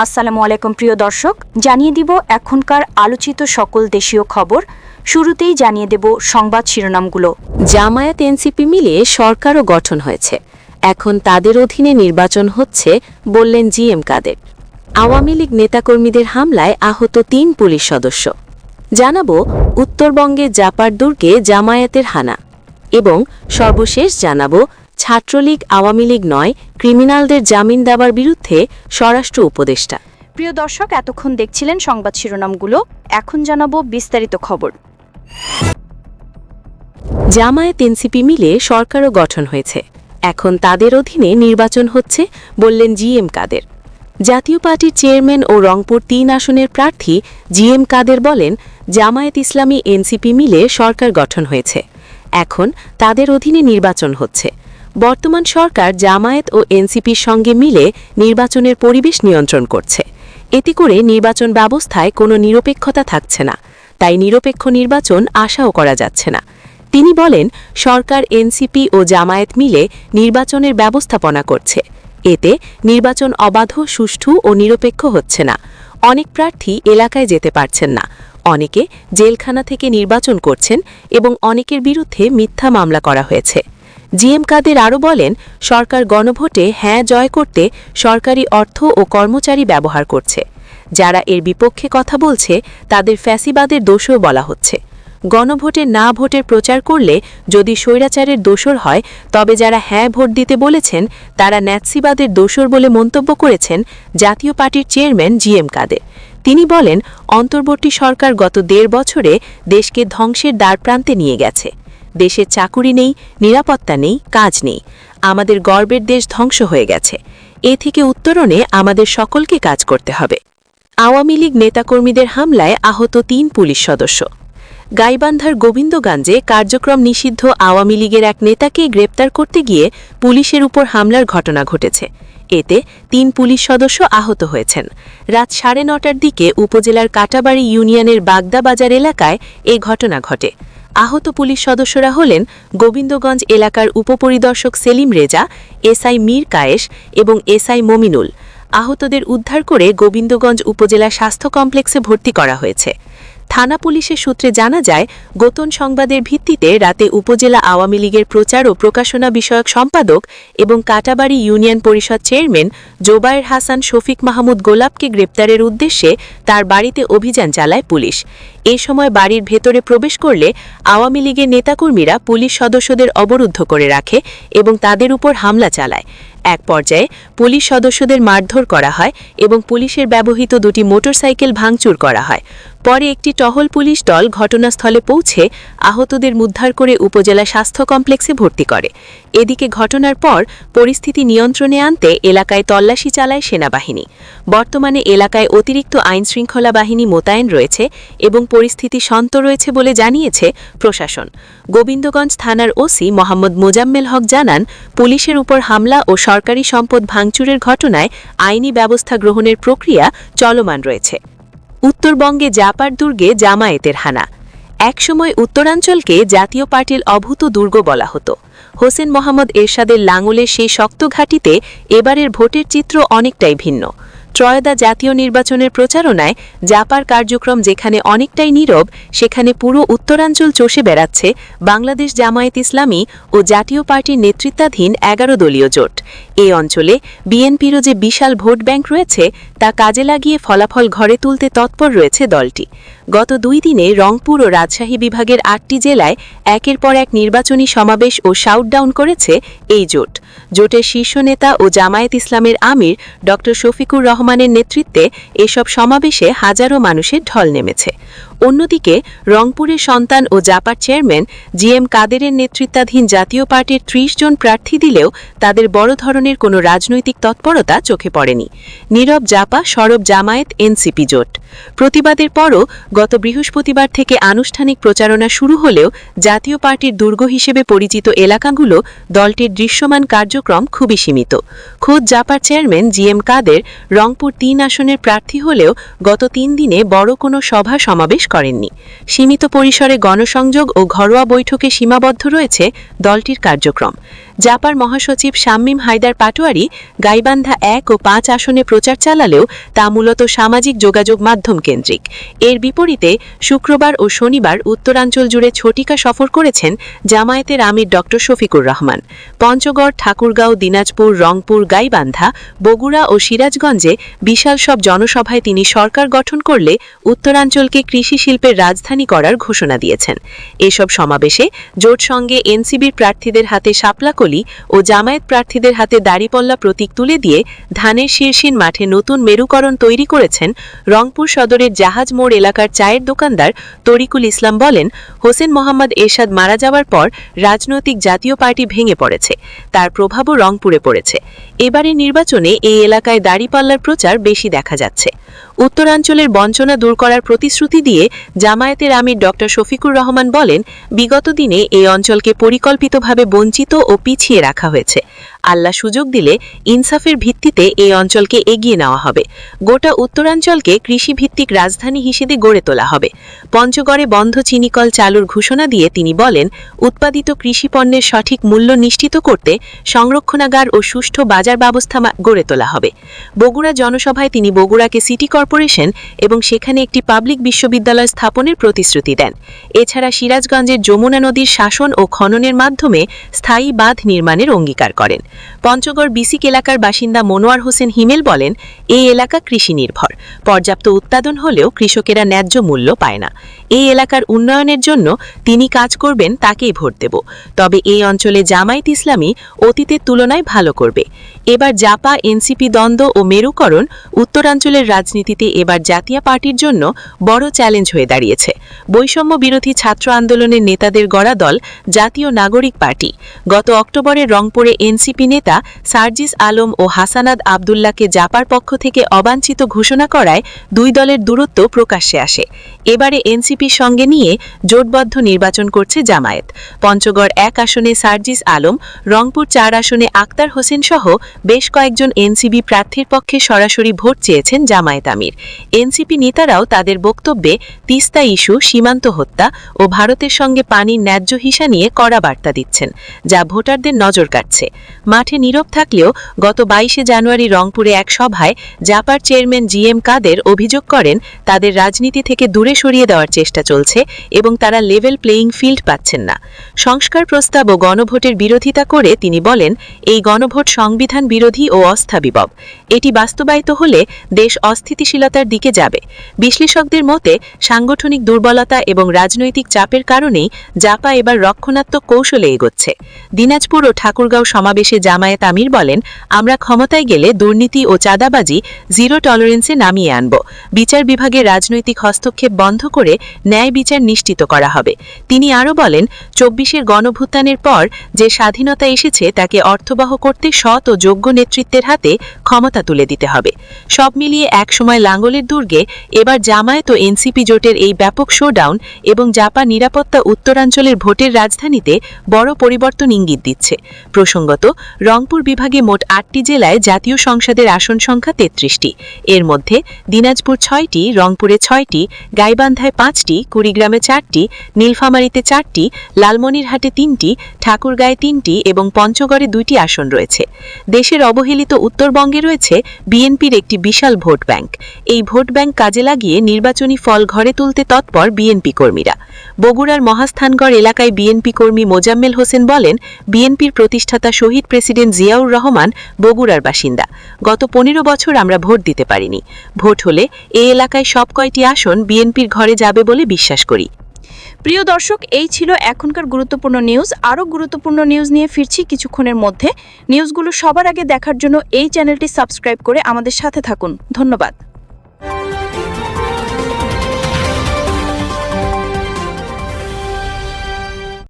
আসসালামু আলাইকুম প্রিয় দর্শক, জানিয়ে দিব এখনকার আলোচিত সকল দেশীয় খবর। শুরুতেই জানিয়ে দেব সংবাদ শিরোনামগুলো। জামায়াত এনসিপি মিলিয়ে সরকারও গঠন হয়েছে, এখন তাদের অধীনে নির্বাচন হচ্ছে, বললেন জিএম কাদের। আওয়ামী লীগ নেতাকর্মীদের হামলায় আহত ৩ পুলিশ সদস্য। জানাবো উত্তরবঙ্গে জাপার দুর্গে জামায়াতের হানা এবং সর্বশেষ জানাবো ছাত্রলীগ আওয়ামী লীগ নয়, ক্রিমিনালদের জামিন দেওয়ার বিরুদ্ধে স্বরাষ্ট্র উপদেষ্টা। প্রিয় দর্শক, এতক্ষণ দেখছিলেন সংবাদ শিরোনামগুলো, এখন জানাবো বিস্তারিত খবর। জামায়াত এনসিপি মিলে সরকারও গঠন হয়েছে, এখন তাদের অধীনে নির্বাচন হচ্ছে, বললেন জিএম কাদের। জাতীয় পার্টির চেয়ারম্যান ও রংপুর ৩ আসনের প্রার্থী জিএম কাদের বলেন, জামায়াত ইসলামী এনসিপি মিলে সরকার গঠন হয়েছে, এখন তাদের অধীনে নির্বাচন হচ্ছে। বর্তমান সরকার জামায়াত ও এনসিপির সঙ্গে মিলে নির্বাচনের পরিবেশ নিয়ন্ত্রণ করছে। এতে করে নির্বাচন ব্যবস্থায় কোনো নিরপেক্ষতা থাকছে না, তাই নিরপেক্ষ নির্বাচন আশাও করা যাচ্ছে না। তিনি বলেন, সরকার এনসিপি ও জামায়াত মিলে নির্বাচনের ব্যবস্থাপনা করছে, এতে নির্বাচন অবাধ, সুষ্ঠু ও নিরপেক্ষ হচ্ছে না। অনেক প্রার্থী এলাকায় যেতে পারছেন না, অনেকে জেলখানা থেকে নির্বাচন করছেন এবং অনেকের বিরুদ্ধে মিথ্যা মামলা করা হয়েছে। জিএম কাদের আরও বলেন, সরকার গণভোটে হ্যাঁ জয় করতে সরকারি অর্থ ও কর্মচারী ব্যবহার করছে। যারা এর বিপক্ষে কথা বলছে তাদের ফ্যাসিবাদের দোষও বলা হচ্ছে। গণভোটে না ভোটের প্রচার করলে যদি স্বৈরাচারের দোষর হয়, তবে যারা হ্যাঁ ভোট দিতে বলেছেন তারা ন্যাৎসিবাদের দোষর বলে মন্তব্য করেছেন জাতীয় পার্টির চেয়ারম্যান জিএম কাদের। তিনি বলেন, অন্তর্বর্তী সরকার গত ১.৫ বছরে দেশকে ধ্বংসের দ্বারপ্রান্তে নিয়ে গেছে। দেশের চাকুরি নেই, নিরাপত্তা নেই, কাজ নেই। আমাদের গর্বের দেশ ধ্বংস হয়ে গেছে। এ থেকে উত্তরণে আমাদের সকলকে কাজ করতে হবে। আওয়ামী লীগ নেতাকর্মীদের হামলায় আহত ৩ পুলিশ সদস্য। গাইবান্ধার গোবিন্দগঞ্জে কার্যক্রম নিষিদ্ধ আওয়ামী লীগের এক নেতাকে গ্রেপ্তার করতে গিয়ে পুলিশের উপর হামলার ঘটনা ঘটেছে। এতে ৩ পুলিশ সদস্য আহত হয়েছেন। রাত ৯:৩০টার দিকে উপজেলার কাটাবাড়ি ইউনিয়নের বাগদা বাজার এলাকায় এ ঘটনা ঘটে। আহত পুলিশ সদস্যরা হলেন গোবিন্দগঞ্জ এলাকার উপপরিদর্শক সেলিম রেজা, এসআই মীর কায়েস এবং এসআই মমিনুল। আহতদের উদ্ধার করে গোবিন্দগঞ্জ উপজেলা স্বাস্থ্য কমপ্লেক্সে ভর্তি করা হয়েছে। থানা পুলিশের সূত্রে জানা যায়, গোপন সংবাদের ভিত্তিতে রাতে উপজেলা আওয়ামী লীগের প্রচার ও প্রকাশনা বিষয়ক সম্পাদক এবং কাটাবাড়ি ইউনিয়ন পরিষদ চেয়ারম্যান জোবায়ের হাসান শফিক মাহমুদ গোলাপকে গ্রেপ্তারের উদ্দেশ্যে তার বাড়িতে অভিযান চালায় পুলিশ। এ সময় বাড়ির ভেতরে প্রবেশ করলে আওয়ামী লীগের নেতাকর্মীরা পুলিশ সদস্যদের অবরুদ্ধ করে রাখে এবং তাদের উপর হামলা চালায়। এক পর্যায়ে পুলিশ সদস্যদের মারধর করা হয় এবং পুলিশের ব্যবহৃত 2টি মোটরসাইকেল ভাঙচুর করা হয়। পরে একটি টহল পুলিশ দল ঘটনাস্থলে পৌঁছে আহতদের উদ্ধার করে উপজেলা স্বাস্থ্য কমপ্লেক্সে ভর্তি করে। এদিকে ঘটনার পর পরিস্থিতি নিয়ন্ত্রণে আনতে এলাকায় তল্লাশি চালায় সেনাবাহিনী। বর্তমানে এলাকায় অতিরিক্ত আইনশৃঙ্খলা বাহিনী মোতায়েন রয়েছে এবং পরিস্থিতি শান্ত রয়েছে বলে জানিয়েছে প্রশাসন। গোবিন্দগঞ্জ থানার ওসি মোহাম্মদ মোজাম্মেল হক জানান, পুলিশের উপর হামলা ও সরকারি সম্পদ ভাঙচুরের ঘটনায় আইনি ব্যবস্থা গ্রহণের প্রক্রিয়া চলমান রয়েছে। উত্তরবঙ্গে জাপার দুর্গে জামায়াতের হানা। একসময় উত্তরাঞ্চলকে জাতীয় পার্টির অভূত দুর্গ বলা হতো। হোসেন মোহাম্মদ এরশাদের লাঙ্গলের সেই শক্ত ঘাঁটিতে এবারের ভোটের চিত্র অনেকটাই ভিন্ন। ত্রয়োদশ জাতীয় নির্বাচনের প্রচারণায় জাপার কার্যক্রম যেখানে অনেকটাই নীরব, সেখানে পুরো উত্তরাঞ্চল চষে বেড়াচ্ছে বাংলাদেশ জামায়াত ইসলামী ও জাতীয় পার্টির নেতৃত্বাধীন 11 দলীয় জোট। এই অঞ্চলে বিএনপিরও যে বিশাল ভোট ব্যাংক রয়েছে তা কাজে লাগিয়ে ফলাফল ঘরে তুলতে তৎপর রয়েছে দলটি। গত 2 দিনে রংপুর ও রাজশাহী বিভাগের 8টি জেলায় একের পর এক নির্বাচনী সমাবেশ ও শাউটডাউন করেছে এই জোট। জোটের শীর্ষ নেতা ও জামায়াত ইসলামের আমির ড শফিকুর রহমানের নেতৃত্বে এসব সমাবেশে হাজারো মানুষের ঢল নেমেছে। অন্যদিকে রংপুরের সন্তান ও জাপার চেয়ারম্যান জিএম কাদেরের নেতৃত্বাধীন জাতীয় পার্টির 30 জন প্রার্থী দিলেও তাদের বড় ধরনের কোনো রাজনৈতিক তৎপরতা চোখে পড়েনি। নীরব জাপা, সরব জামায়াত এনসিপি জোট। প্রতিবাদের পরও গত বৃহস্পতিবার থেকে আনুষ্ঠানিক প্রচারণা শুরু হলেও জাতীয় পার্টির দুর্গ হিসেবে পরিচিত এলাকাগুলো দলটির দৃশ্যমান কার্যক্রম খুবই সীমিত। খোদ জাপার চেয়ারম্যান জিএম কাদের রংপুর 3 আসনের প্রার্থী হলেও গত 3 দিনে বড় কোনো সভা সমাবেশ করেননি। সীমিত পরিসরে গণসংযোগ ও ঘরোয়া বৈঠকে সীমাবদ্ধ রয়েছে দলটির কার্যক্রম। জাপার মহাসচিব শাম্মীম হায়দার পাটোয়ারি গাইবান্ধা 1 ও 5 আসনে প্রচার চালালেও তা মূলত সামাজিক যোগাযোগ মাধ্যম কেন্দ্রিক। এর বিপরীতে শুক্রবার ও শনিবার উত্তরাঞ্চল জুড়ে ঝটিকা সফর করেছেন জামায়াতের আমির ড শফিকুর রহমান। পঞ্চগড়, ঠাকুরগাঁও, দিনাজপুর, রংপুর, গাইবান্ধা, বগুড়া ও সিরাজগঞ্জে বিশাল সব জনসভায় তিনি সরকার গঠন করলে উত্তরাঞ্চলকে কৃষি শিল্পের রাজধানী করার ঘোষণা দিয়েছেন। এসব সমাবেশে জোট সঙ্গে এনসিবির প্রার্থীদের হাতে শাপলা ও জামায়াত প্রার্থীদের হাতে দাড়িপল্লা প্রতীক তুলে দিয়ে ধানের শীর্ষিন মাঠে নতুন মেরুকরণ তৈরি করেছেন। রংপুর সদরের জাহাজ মোড় এলাকার চায়ের দোকানদার তরিকুল ইসলাম বলেন, হোসেন মোহাম্মদ এরশাদ মারা যাওয়ার পর রাজনৈতিক জাতীয় পার্টি ভেঙে পড়েছে, তার প্রভাবও রংপুরে পড়েছে। এবারের নির্বাচনে এই এলাকায় দাড়িপাল্লার প্রচার বেশি দেখা যাচ্ছে। উত্তরাঞ্চলের বঞ্চনা দূর করার প্রতিশ্রুতি দিয়ে জামায়াতের আমির ড শফিকুর রহমান বলেন, বিগত দিনে এই অঞ্চলকে পরিকল্পিতভাবে বঞ্চিত ও পিছিয়ে রাখা হয়েছে। আল্লাহ সুযোগ দিলে ইনসাফের ভিত্তিতে এই অঞ্চলকে এগিয়ে নেওয়া হবে। গোটা উত্তরাঞ্চলকে কৃষিভিত্তিক রাজধানী হিসেবে গড়ে তোলা হবে। পঞ্চগড়ে বন্ধ চিনিকল চালুর ঘোষণা দিয়ে তিনি বলেন, উৎপাদিত কৃষি পণ্যের সঠিক মূল্য নিশ্চিত করতে সংরক্ষণাগার ও সুষ্ঠু বাজার ব্যবস্থা গড়ে তোলা হবে। বগুড়া জনসভায় তিনি বগুড়াকে সিটি কর্পোরেশন এবং সেখানে একটি পাবলিক বিশ্ববিদ্যালয় স্থাপনের প্রতিশ্রুতি দেন। এছাড়া সিরাজগঞ্জের যমুনা নদীর শাসন ও খননের মাধ্যমে স্থায়ী বাঁধ নির্মাণের অঙ্গীকার করেন। পঞ্চগড় বিসিক এলাকার বাসিন্দা মনোয়ার হোসেন হিমেল বলেন, এই এলাকা কৃষি নির্ভর। পর্যাপ্ত উৎপাদন হলেও কৃষকেরা ন্যায্য মূল্য পায় না। এই এলাকার উন্নয়নের জন্য তিনি কাজ করবেন, তাকেই ভোট দেব। তবে এই অঞ্চলে জামায়াত ইসলামী অতীতের তুলনায় ভালো করবে। এবার জাপা এনসিপি দ্বন্দ্ব ও মেরুকরণ উত্তরাঞ্চলের রাজনীতিতে এবার জাতীয় পার্টির জন্য বড় চ্যালেঞ্জ হয়ে দাঁড়িয়েছে। বৈষম্য বিরোধী ছাত্র আন্দোলনের নেতাদের গড়া দল জাতীয় নাগরিক পার্টি গত অক্টোবরে রংপুরে এনসিপি নেতা সার্জিস আলম ও হাসানাত আবদুল্লাহকে জাপার পক্ষ থেকে অবাঞ্ছিত ঘোষণা করায় দুই দলের দূরত্ব প্রকাশ্যে আসে। এবারে এনসিপির সঙ্গে নিয়ে জোটবদ্ধ নির্বাচন করছে জামায়াত। পঞ্চগড় 1 আসনে সার্জিস আলম, রংপুর 4 আসনে আক্তার হোসেন সহ বেশ কয়েকজন এনসিপি প্রার্থীর পক্ষে সরাসরি ভোট চেয়েছেন জামায়াত আমির। এনসিপি নেতারাও তাদের বক্তব্যে তিস্তা ইস্যু, সীমান্ত হত্যা ও ভারতের সঙ্গে পানির ন্যায্য হিসা নিয়ে কড়া বার্তা দিচ্ছেন, যা ভোটারদের নজর কাটছে। মাঠে নীরব থাকলেও গত 22 জানুয়ারি রংপুরে এক সভায় জাপার চেয়ারম্যান জিএম কাদের অভিযোগ করেন, তাদের রাজনীতি থেকে দূরে সরিয়ে দেওয়ার চেষ্টা চলছে এবং তারা লেভেল প্লেয়িং ফিল্ড পাচ্ছেন না। সংস্কার প্রস্তাব ও গণভোটের বিরোধিতা করে তিনি বলেন, এই গণভোট সংবিধান বিরোধী ও অস্থাবিবব। এটি বাস্তবায়িত হলে দেশ অস্থিতিশীলতার দিকে যাবে। বিশ্লেষকদের মতে সাংগঠনিক দুর্বলতা এবং রাজনৈতিক চাপের কারণেই জাপা এবার রক্ষণাত্মক কৌশলে এগোচ্ছে। দিনাজপুর ও ঠাকুরগাঁও সমাবেশে জামায়াত আমির বলেন, আমরা ক্ষমতায় গেলে দুর্নীতি ও চাঁদাবাজি জিরো টলারেন্সে নামিয়ে আনব। বিচার বিভাগের রাজনৈতিক হস্তক্ষেপ বন্ধ করে ন্যায় বিচার নিশ্চিত করা হবে। তিনি আরও বলেন, 24-এর গণভুত্থানের পর যে স্বাধীনতা এসেছে তাকে অর্থবহ করতে সৎ ও যোগ্য নেতৃত্বের হাতে ক্ষমতা তুলে দিতে হবে। সব মিলিয়ে একসময় লাঙ্গলের দুর্গে এবার জামায়াত ও এনসিপি জোটের এই ব্যাপক শোডাউন এবং জাপা নিরাপত্তা উত্তরাঞ্চলের ভোটের রাজধানীতে বড় পরিবর্তন ইঙ্গিত দিচ্ছে। প্রসঙ্গত, রংপুর বিভাগে মোট 8টি জেলায় জাতীয় সংসদের আসন সংখ্যা 33টি। এর মধ্যে দিনাজপুর 6টি, রংপুরে 6টি, গাইবান্ধায় 5টি, কুড়িগ্রামে 4টি, নীলফামারীতে 4টি, লালমনিরহাটে 3টি, ঠাকুরগাঁয়ে 3টি এবং পঞ্চগড়ে 2টি আসন রয়েছে। দেশের অবহেলিত উত্তরবঙ্গে রয়েছে বিএনপির একটি বিশাল ভোট ব্যাংক। এই ভোট ব্যাংক কাজে লাগিয়ে নির্বাচনী ফল ঘরে তুলতে তৎপর বিএনপি কর্মীরা। বগুড়ার মহাস্থানগড় এলাকায় বিএনপি কর্মী মোজাম্মেল হোসেন বলেন, বিএনপির প্রতিষ্ঠাতা শহীদ প্রেসিডেন্ট জিয়াউর রহমান বগুড়ার বাসিন্দা। গত 15 বছর আমরা ভোট দিতে পারিনি। ভোট হলে এই এলাকায় সব কয়টি আসন বিএনপির ঘরে যাবে বলে বিশ্বাস করি। প্রিয় দর্শক, এই ছিল এখনকার গুরুত্বপূর্ণ নিউজ। আরও গুরুত্বপূর্ণ নিউজ নিয়ে ফিরছি কিছুক্ষণের মধ্যে। নিউজগুলো সবার আগে দেখার জন্য এই চ্যানেলটি সাবস্ক্রাইব করে আমাদের সাথে থাকুন। ধন্যবাদ।